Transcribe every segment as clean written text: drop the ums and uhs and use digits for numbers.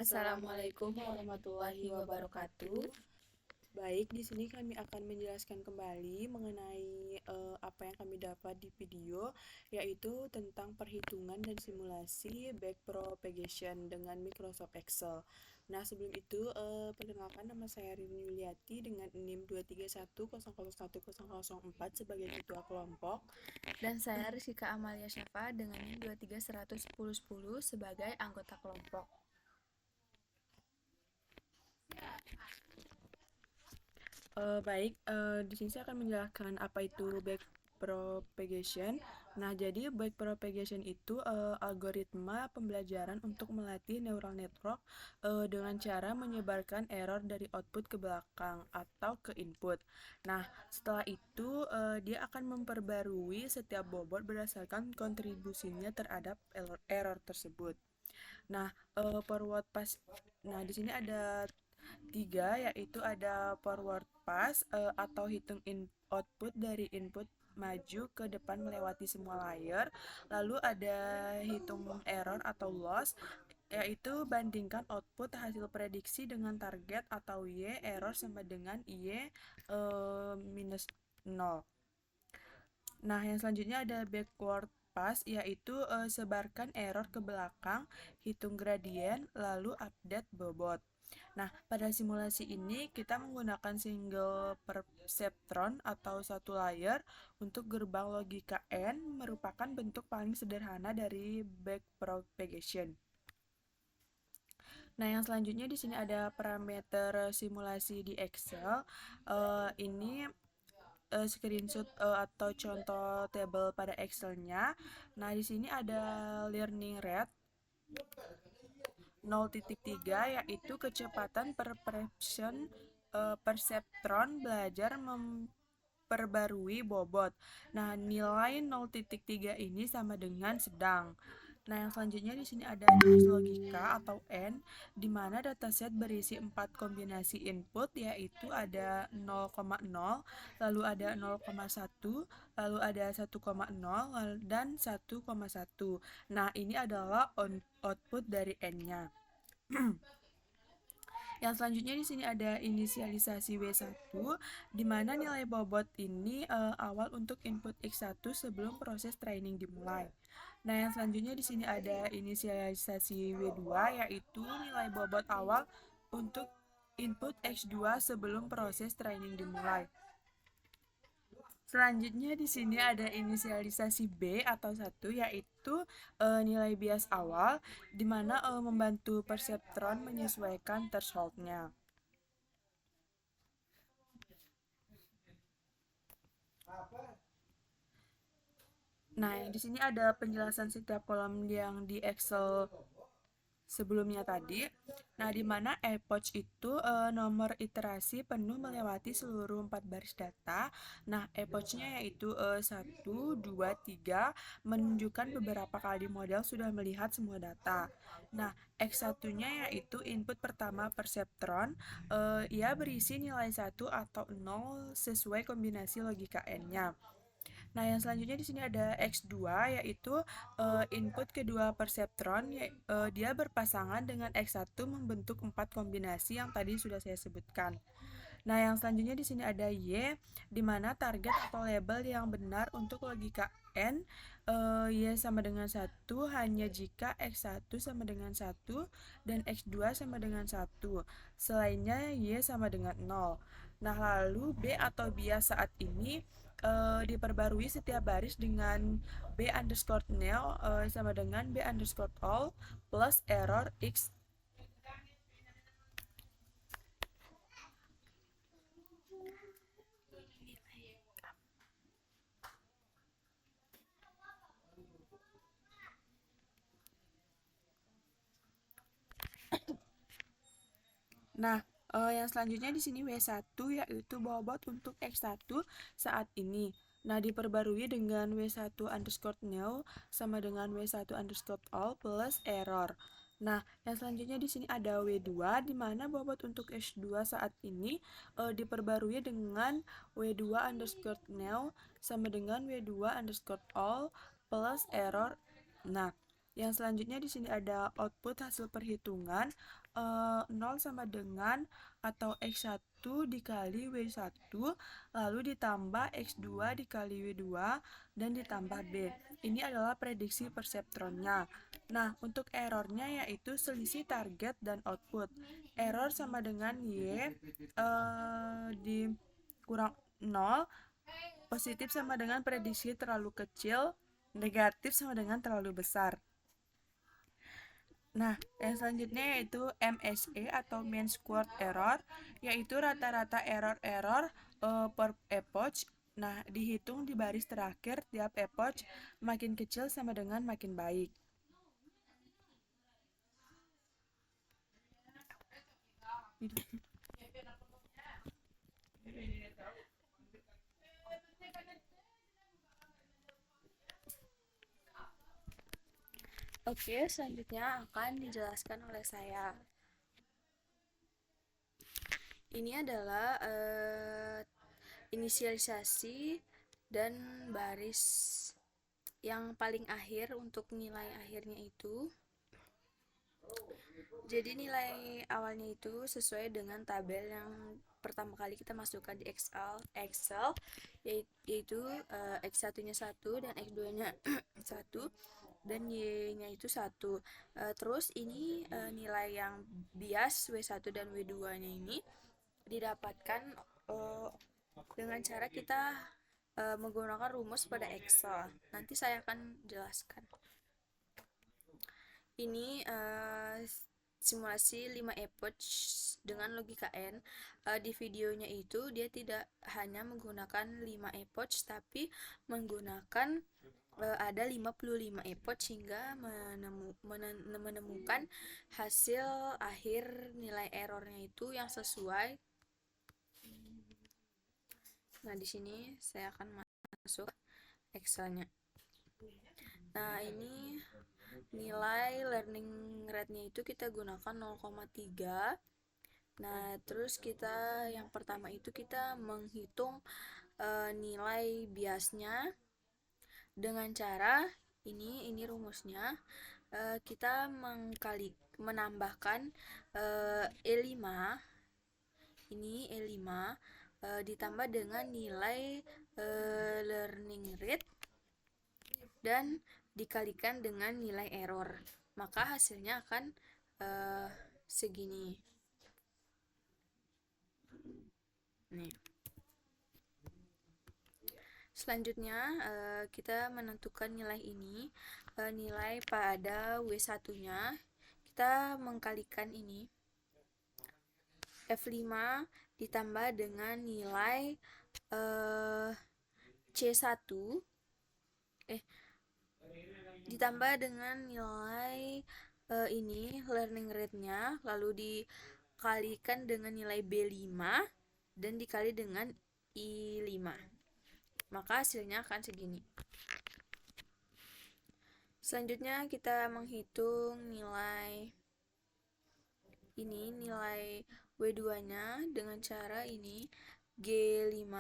Assalamualaikum warahmatullahi wabarakatuh. Baik, di sini kami akan menjelaskan kembali mengenai apa yang kami dapat di video, yaitu tentang perhitungan dan simulasi backpropagation dengan Microsoft Excel. Nah, sebelum itu, perkenalkan, nama saya Rini Yuliati dengan NIM 231001004 sebagai ketua kelompok. Dan saya Rizka Amalia Syafa dengan NIM 231001010 sebagai anggota kelompok. Baik, di sini saya akan menjelaskan apa itu backpropagation. Nah, jadi backpropagation itu algoritma pembelajaran untuk melatih neural network dengan cara menyebarkan error dari output ke belakang atau ke input. Nah, setelah itu dia akan memperbarui setiap bobot berdasarkan kontribusinya terhadap error tersebut. Nah, forward pass. Nah, di sini ada tiga, yaitu ada forward pass atau hitung output dari input maju ke depan melewati semua layer. Lalu ada hitung error atau loss, yaitu bandingkan output hasil prediksi dengan target atau Y error sama dengan Y minus 0. Nah, yang selanjutnya ada backward pass, yaitu sebarkan error ke belakang, hitung gradien, lalu update bobot. Nah, pada simulasi ini kita menggunakan single perceptron atau satu layer untuk gerbang logika N, merupakan bentuk paling sederhana dari backpropagation. Nah, yang selanjutnya di sini ada parameter simulasi di Excel. Ini screenshot atau contoh table pada Excel-nya. Nah, di sini ada learning rate 0,3, yaitu kecepatan perceptron belajar memperbarui bobot. Nah, nilai 0,3 ini sama dengan sedang. Nah, yang selanjutnya di sini ada noise logika atau N, di mana dataset berisi 4 kombinasi input, yaitu ada 0,0, lalu ada 0,1, lalu ada 1,0, dan 1,1. Nah, ini adalah output dari N-nya. Yang selanjutnya di sini ada inisialisasi W1, di mana nilai bobot ini awal untuk input X1 sebelum proses training dimulai. Nah, yang selanjutnya di sini ada inisialisasi W2, yaitu nilai bobot awal untuk input X2 sebelum proses training dimulai. Selanjutnya di sini ada inisialisasi B atau 1, yaitu nilai bias awal, di mana membantu perseptron menyesuaikan threshold-nya. Nah, di sini ada penjelasan setiap kolom yang di Excel sebelumnya tadi. Nah, di mana epoch itu nomor iterasi penuh melewati seluruh 4 baris data. Nah, epochnya yaitu 1, 2, 3, menunjukkan beberapa kali model sudah melihat semua data. Nah, X1-nya yaitu input pertama perceptron, ia berisi nilai 1 atau 0 sesuai kombinasi logika N-nya. Nah, yang selanjutnya di sini ada X2, yaitu input kedua perseptron, dia berpasangan dengan X1 membentuk 4 kombinasi yang tadi sudah saya sebutkan. Nah, yang selanjutnya di sini ada Y, di mana target atau label yang benar untuk logika N, Y sama dengan 1 hanya jika X1 sama dengan 1 dan X2 sama dengan 1. Selainnya Y sama dengan 0. Nah, lalu B atau bias saat ini diperbarui setiap baris dengan B underscore nil sama dengan B underscore all plus error X. Nah, yang selanjutnya di sini W1, yaitu bobot untuk X1 saat ini. Nah, diperbarui dengan W1 underscore new sama dengan W1 underscore all plus error. Nah, yang selanjutnya di sini ada W2, di mana bobot untuk X2 saat ini diperbarui dengan W2 underscore new sama dengan W2 underscore all plus error. Nah, yang selanjutnya di sini ada output hasil perhitungan 0 sama dengan atau X1 dikali W1 lalu ditambah X2 dikali W2 dan ditambah B. Ini adalah prediksi perseptronnya. Nah, untuk errornya yaitu selisih target dan output. Error sama dengan Y dikurang 0, positif sama dengan prediksi terlalu kecil, negatif sama dengan terlalu besar. Nah, yang selanjutnya yaitu MSE atau Mean Squared Error, yaitu rata-rata error per epoch. Nah, dihitung di baris terakhir tiap epoch, makin kecil sama dengan makin baik. Oke, selanjutnya akan dijelaskan oleh saya. Ini adalah inisialisasi dan baris yang paling akhir untuk nilai akhirnya itu. Jadi nilai awalnya itu sesuai dengan tabel yang pertama kali kita masukkan di Excel yaitu X1-nya 1 dan X2-nya 1 dan Y-nya itu 1. Terus ini nilai yang bias W1 dan W2-nya ini didapatkan dengan cara kita menggunakan rumus pada Excel. Nanti saya akan jelaskan. Ini simulasi 5 epoch dengan logika N. Di videonya itu dia tidak hanya menggunakan 5 epoch tapi menggunakan ada 55 epoch hingga menemukan hasil akhir nilai errornya itu yang sesuai. Nah, di sini saya akan masuk Excelnya. Nah, ini nilai learning rate-nya itu kita gunakan 0,3. Nah, terus kita yang pertama itu kita menghitung nilai biasnya dengan cara ini rumusnya. Kita menambahkan E5 ini E5 ditambah dengan nilai learning rate dan dikalikan dengan nilai error, maka hasilnya akan segini. Nih. Selanjutnya kita menentukan nilai ini, nilai pada W1-nya kita mengkalikan ini F5 ditambah dengan nilai C1 ditambah dengan nilai ini learning rate-nya, lalu dikalikan dengan nilai B5 dan dikali dengan I5, maka hasilnya akan segini. Selanjutnya kita menghitung nilai ini, nilai W2-nya dengan cara ini G5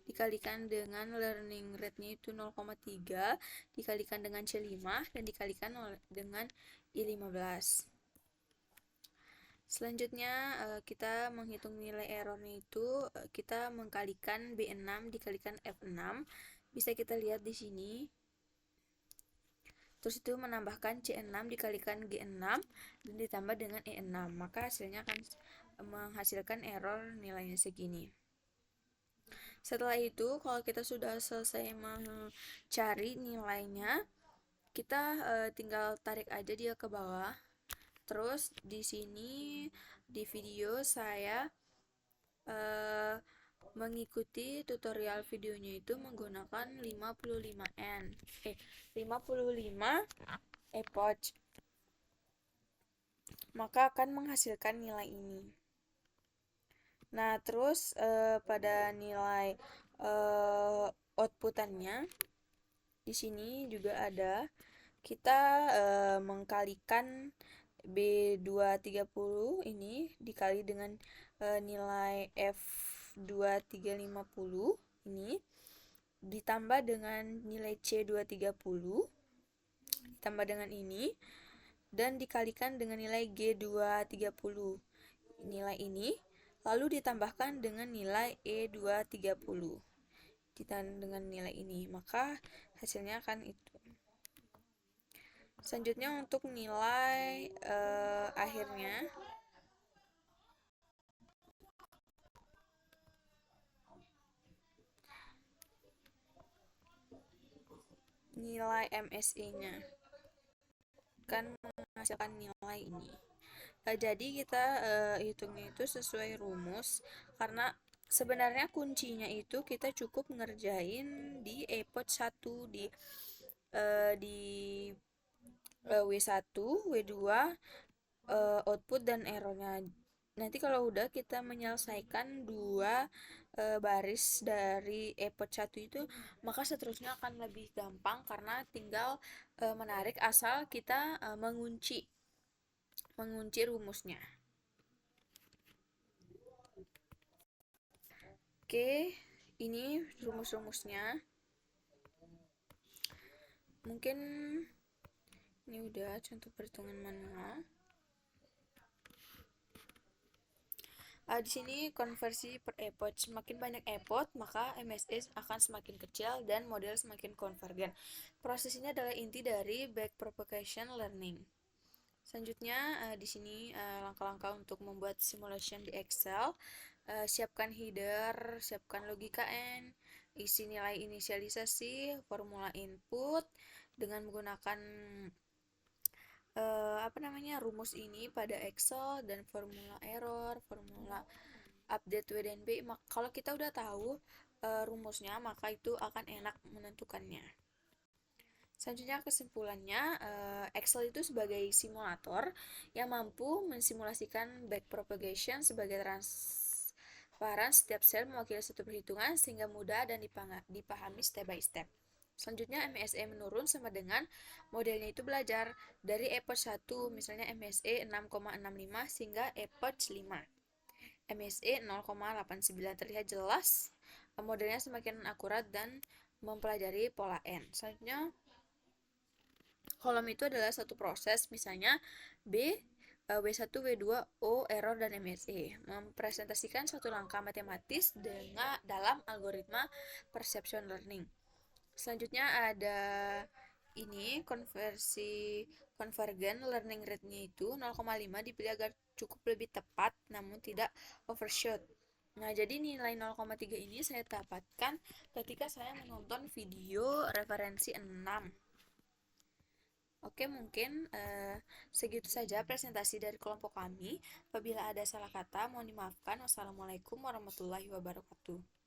dikalikan dengan learning rate-nya itu 0,3 dikalikan dengan C5 dan dikalikan dengan I15. Selanjutnya kita menghitung nilai errornya itu kita mengkalikan B6 dikalikan F6. Bisa kita lihat di sini. Terus itu menambahkan C6 dikalikan G6 dan ditambah dengan E6. Maka hasilnya akan menghasilkan error nilainya segini. Setelah itu, kalau kita sudah selesai mencari nilainya, kita tinggal tarik aja dia ke bawah. Terus di sini di video saya mengikuti tutorial videonya itu menggunakan 55 epoch. Maka akan menghasilkan nilai ini. Nah, terus pada nilai outputannya di sini juga ada, kita mengkalikan B230 ini dikali dengan nilai F2350 ini ditambah dengan nilai C230 ditambah dengan ini dan dikalikan dengan nilai G230. Nilai ini lalu ditambahkan dengan nilai E230 dengan nilai ini, maka hasilnya akan itu. Selanjutnya untuk nilai akhirnya, nilai MSE-nya akan menghasilkan nilai ini. Jadi kita hitungnya itu sesuai rumus, karena sebenarnya kuncinya itu kita cukup ngerjain di EPOD 1 di W1, W2, output dan errornya. Nanti kalau udah kita menyelesaikan dua baris dari EPOD 1 itu, maka seterusnya akan lebih gampang karena tinggal menarik asal kita mengunci rumusnya. Oke, ini rumus-rumusnya. Mungkin ini udah contoh perhitungan manual. Di sini konversi per EPOD. Semakin banyak EPOD, maka MSE akan semakin kecil dan model semakin konvergen. Proses ini adalah inti dari backpropagation learning. Selanjutnya di sini langkah-langkah untuk membuat simulation di Excel. Siapkan header, siapkan logika N, isi nilai inisialisasi, formula input dengan menggunakan rumus ini pada Excel, dan formula error, formula update W dan B. Kalau kita udah tahu rumusnya, maka itu akan enak menentukannya. Selanjutnya kesimpulannya, Excel itu sebagai simulator yang mampu mensimulasikan backpropagation sebagai transparan. Setiap sel mewakili satu perhitungan sehingga mudah dan dipahami step by step. Selanjutnya MSE menurun sama dengan modelnya itu belajar dari EPOD 1, misalnya MSE 6,65 sehingga EPOD 5. MSE 0,89 terlihat jelas modelnya semakin akurat dan mempelajari pola N. Selanjutnya kolom itu adalah satu proses, misalnya B, W1, W2, O, error, dan MSE. Mempresentasikan suatu langkah matematis dalam algoritma perception learning. Selanjutnya ada ini konvergen learning rate-nya itu 0,5 dipilih agar cukup lebih tepat namun tidak overshoot. Nah, jadi nilai 0,3 ini saya dapatkan ketika saya menonton video referensi 6. Oke, mungkin segitu saja presentasi dari kelompok kami. Apabila ada salah kata, mohon dimaafkan. Wassalamualaikum warahmatullahi wabarakatuh.